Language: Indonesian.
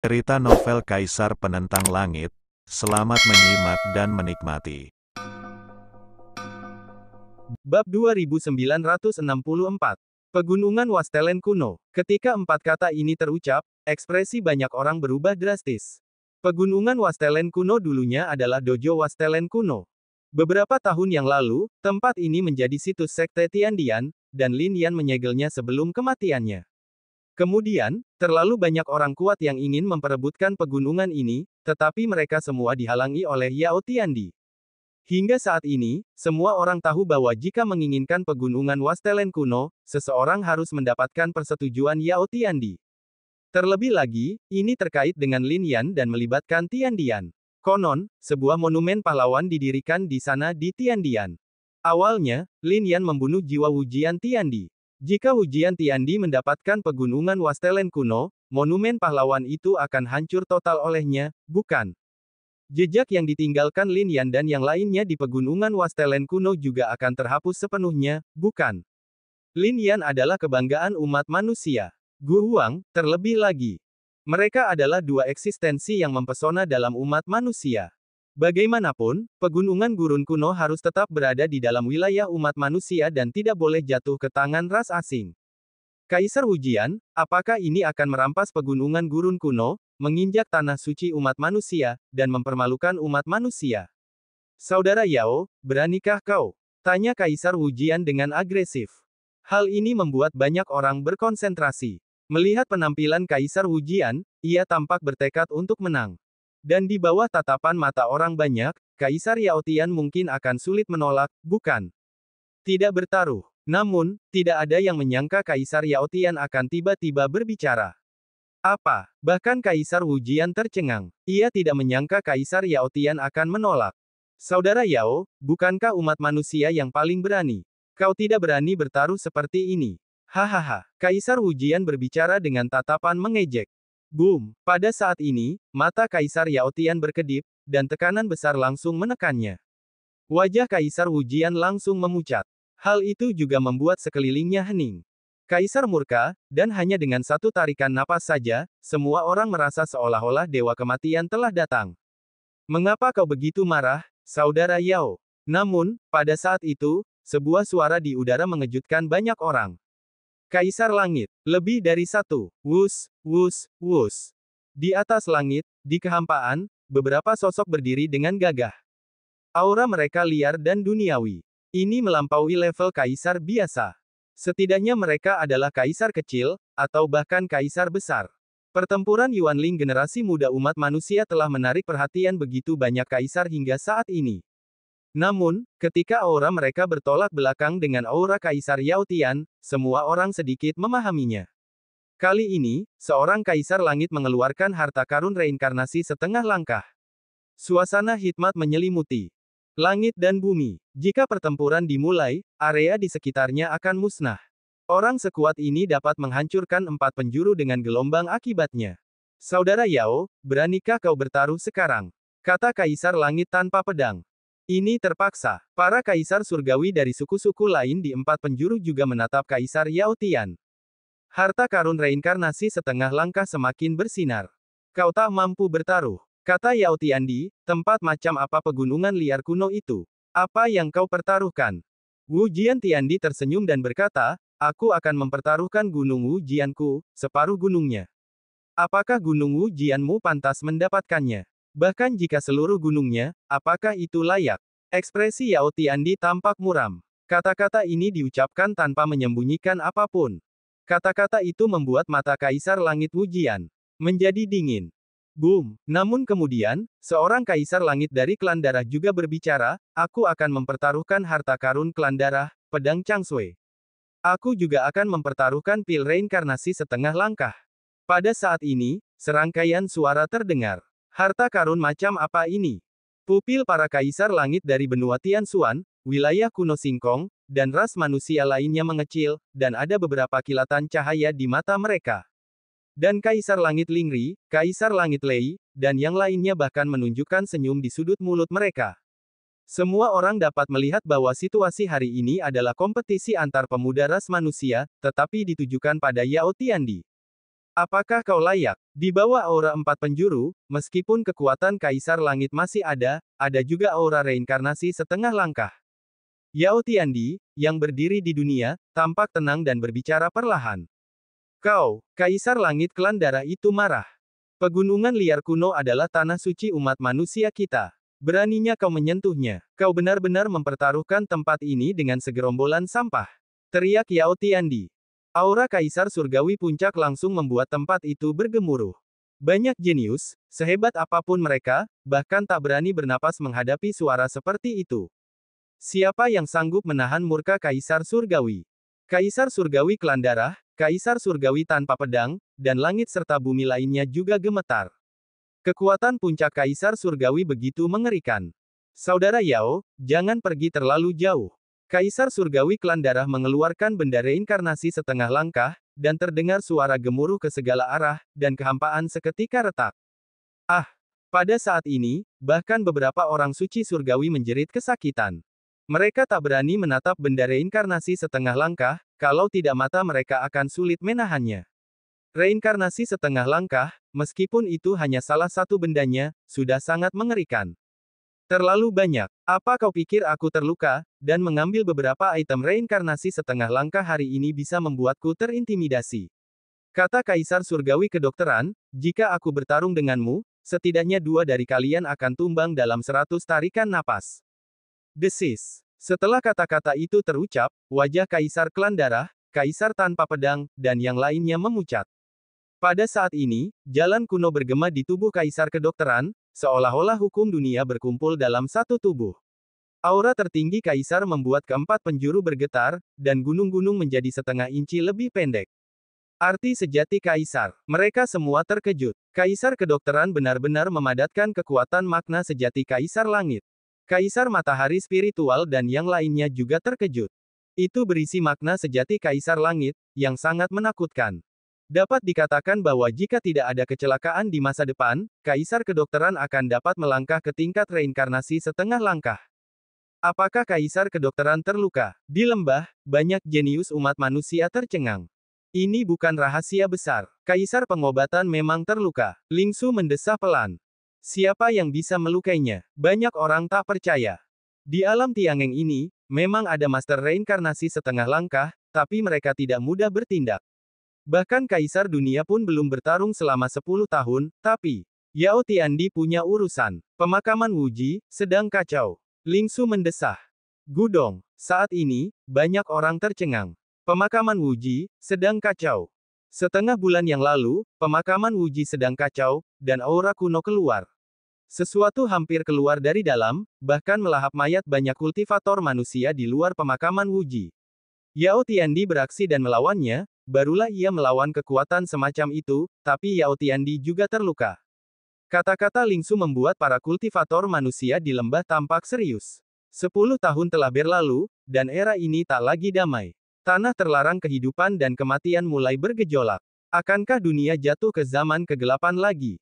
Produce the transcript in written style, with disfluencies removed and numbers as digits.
Cerita novel Kaisar Penentang Langit. Selamat menyimak dan menikmati. Bab 2964. Pegunungan Wastelen kuno. Ketika empat kata ini terucap, ekspresi banyak orang berubah drastis. Pegunungan Wastelen kuno dulunya adalah Dojo Wastelen kuno. Beberapa tahun yang lalu, tempat ini menjadi situs sekte Tiandian, dan Lin Yan menyegelnya sebelum kematiannya. Kemudian, terlalu banyak orang kuat yang ingin memperebutkan pegunungan ini, tetapi mereka semua dihalangi oleh Yao Tiandi. Hingga saat ini, semua orang tahu bahwa jika menginginkan pegunungan Wastelen kuno, seseorang harus mendapatkan persetujuan Yao Tiandi. Terlebih lagi, ini terkait dengan Lin Yan dan melibatkan Tiandian. Konon, sebuah monumen pahlawan didirikan di sana di Tiandian. Awalnya, Lin Yan membunuh jiwa Wujian Tiandi. Jika Wujian Tiandi mendapatkan pegunungan Wastelen kuno, monumen pahlawan itu akan hancur total olehnya, bukan? Jejak yang ditinggalkan Lin Yan dan yang lainnya di pegunungan Wastelen kuno juga akan terhapus sepenuhnya, bukan? Lin Yan adalah kebanggaan umat manusia. Gu Huang, terlebih lagi. Mereka adalah dua eksistensi yang mempesona dalam umat manusia. Bagaimanapun, pegunungan gurun kuno harus tetap berada di dalam wilayah umat manusia dan tidak boleh jatuh ke tangan ras asing. Kaisar Wujian, apakah ini akan merampas pegunungan gurun kuno, menginjak tanah suci umat manusia, dan mempermalukan umat manusia? Saudara Yao, beranikah kau? Tanya Kaisar Wujian dengan agresif. Hal ini membuat banyak orang berkonsentrasi. Melihat penampilan Kaisar Wujian, ia tampak bertekad untuk menang. Dan di bawah tatapan mata orang banyak, Kaisar Yao Tian mungkin akan sulit menolak, bukan? Tidak bertaruh. Namun, tidak ada yang menyangka Kaisar Yao Tian akan tiba-tiba berbicara. Apa? Bahkan Kaisar Wujian tercengang. Ia tidak menyangka Kaisar Yao Tian akan menolak. Saudara Yao, bukankah umat manusia yang paling berani? Kau tidak berani bertaruh seperti ini. Hahaha. Kaisar Wujian berbicara dengan tatapan mengejek. Boom! Pada saat ini, mata Kaisar Yao Tian berkedip, dan tekanan besar langsung menekannya. Wajah Kaisar Wujian langsung memucat. Hal itu juga membuat sekelilingnya hening. Kaisar murka, dan hanya dengan satu tarikan napas saja, semua orang merasa seolah-olah dewa kematian telah datang. Mengapa kau begitu marah, Saudara Yao? Namun, pada saat itu, sebuah suara di udara mengejutkan banyak orang. Kaisar Langit, lebih dari satu. Wus, wus, wus. Di atas langit, di kehampaan, beberapa sosok berdiri dengan gagah. Aura mereka liar dan duniawi. Ini melampaui level kaisar biasa. Setidaknya mereka adalah kaisar kecil, atau bahkan kaisar besar. Pertempuran Yuanling generasi muda umat manusia telah menarik perhatian begitu banyak kaisar hingga saat ini. Namun, ketika aura mereka bertolak belakang dengan aura Kaisar Yao Tian, semua orang sedikit memahaminya. Kali ini, seorang kaisar langit mengeluarkan harta karun reinkarnasi setengah langkah. Suasana hikmat menyelimuti langit dan bumi. Jika pertempuran dimulai, area di sekitarnya akan musnah. Orang sekuat ini dapat menghancurkan 4 penjuru dengan gelombang akibatnya. Saudara Yao, beranikah kau bertaruh sekarang? Kata Kaisar Langit tanpa pedang. Ini terpaksa. Para kaisar surgawi dari suku-suku lain di 4 penjuru juga menatap Kaisar Yao Tian. Harta karun reinkarnasi setengah langkah semakin bersinar. Kau tak mampu bertaruh. Kata Yao Tiandi, tempat macam apa pegunungan liar kuno itu? Apa yang kau pertaruhkan? Wujian Tiandi tersenyum dan berkata, aku akan mempertaruhkan gunung Wujianku, separuh gunungnya. Apakah gunung Wujianmu pantas mendapatkannya? Bahkan jika seluruh gunungnya, apakah itu layak? Ekspresi Yao Tiandi tampak muram. Kata-kata ini diucapkan tanpa menyembunyikan apapun. Kata-kata itu membuat mata Kaisar Langit Wujian menjadi dingin. Boom! Namun kemudian, seorang kaisar langit dari klan darah juga berbicara, aku akan mempertaruhkan harta karun klan darah, pedang Changsui. Aku juga akan mempertaruhkan pil reinkarnasi setengah langkah. Pada saat ini, serangkaian suara terdengar. Harta karun macam apa ini? Pupil para kaisar langit dari benua Tianxuan, wilayah kuno Singkong, dan ras manusia lainnya mengecil, dan ada beberapa kilatan cahaya di mata mereka. Dan Kaisar Langit Lingri, Kaisar Langit Lei, dan yang lainnya bahkan menunjukkan senyum di sudut mulut mereka. Semua orang dapat melihat bahwa situasi hari ini adalah kompetisi antar pemuda ras manusia, tetapi ditujukan pada Yao Tiandi. Apakah kau layak? Di bawah aura empat penjuru, meskipun kekuatan Kaisar Langit masih ada juga aura reinkarnasi setengah langkah. Yao Tiandi, yang berdiri di dunia, tampak tenang dan berbicara perlahan. Kau, Kaisar Langit Klan Darah itu marah. Pegunungan liar kuno adalah tanah suci umat manusia kita. Beraninya kau menyentuhnya. Kau benar-benar mempertaruhkan tempat ini dengan segerombolan sampah. Teriak Yao Tiandi. Aura Kaisar Surgawi Puncak langsung membuat tempat itu bergemuruh. Banyak jenius, sehebat apapun mereka, bahkan tak berani bernapas menghadapi suara seperti itu. Siapa yang sanggup menahan murka Kaisar Surgawi? Kaisar Surgawi Klan Darah, Kaisar Surgawi tanpa pedang, dan langit serta bumi lainnya juga gemetar. Kekuatan puncak Kaisar Surgawi begitu mengerikan. Saudara Yao, jangan pergi terlalu jauh. Kaisar Surgawi Klan Darah mengeluarkan benda reinkarnasi setengah langkah, dan terdengar suara gemuruh ke segala arah, dan kehampaan seketika retak. Ah! Pada saat ini, bahkan beberapa orang suci surgawi menjerit kesakitan. Mereka tak berani menatap benda reinkarnasi setengah langkah, kalau tidak mata mereka akan sulit menahannya. Reinkarnasi setengah langkah, meskipun itu hanya salah satu bendanya, sudah sangat mengerikan. Terlalu banyak. Apa kau pikir aku terluka, dan mengambil beberapa item reinkarnasi setengah langkah hari ini bisa membuatku terintimidasi? Kata Kaisar Surgawi Kedokteran, jika aku bertarung denganmu, setidaknya 2 dari kalian akan tumbang dalam 100 tarikan napas. Desis. Setelah kata-kata itu terucap, wajah Kaisar Klan Darah, Kaisar tanpa pedang, dan yang lainnya memucat. Pada saat ini, jalan kuno bergema di tubuh Kaisar Kedokteran, seolah-olah hukum dunia berkumpul dalam satu tubuh. Aura tertinggi Kaisar membuat keempat penjuru bergetar, dan gunung-gunung menjadi setengah inci lebih pendek. Arti sejati Kaisar. Mereka semua terkejut. Kaisar Kedokteran benar-benar memadatkan kekuatan makna sejati Kaisar Langit. Kaisar Matahari Spiritual dan yang lainnya juga terkejut. Itu berisi makna sejati Kaisar Langit, yang sangat menakutkan. Dapat dikatakan bahwa jika tidak ada kecelakaan di masa depan, Kaisar Kedokteran akan dapat melangkah ke tingkat reinkarnasi setengah langkah. Apakah Kaisar Kedokteran terluka? Di lembah, banyak jenius umat manusia tercengang. Ini bukan rahasia besar. Kaisar Pengobatan memang terluka. Lingsu mendesah pelan. Siapa yang bisa melukainya? Banyak orang tak percaya. Di alam Tiangeng ini, memang ada master reinkarnasi setengah langkah, tapi mereka tidak mudah bertindak. Bahkan Kaisar Dunia pun belum bertarung selama 10 tahun, tapi Yao Tiandi punya urusan. Pemakaman Wuji sedang kacau. Lingsu mendesah. Gudong. Saat ini, banyak orang tercengang. Pemakaman Wuji sedang kacau. Setengah bulan yang lalu, pemakaman Wuji sedang kacau, dan aura kuno keluar. Sesuatu hampir keluar dari dalam, bahkan melahap mayat banyak kultivator manusia di luar pemakaman Wuji. Yao Tiandi beraksi dan melawannya, barulah ia melawan kekuatan semacam itu, tapi Yao Tiandi juga terluka. Kata-kata Lingsu membuat para kultivator manusia di lembah tampak serius. 10 tahun telah berlalu, dan era ini tak lagi damai. Tanah terlarang kehidupan dan kematian mulai bergejolak. Akankah dunia jatuh ke zaman kegelapan lagi?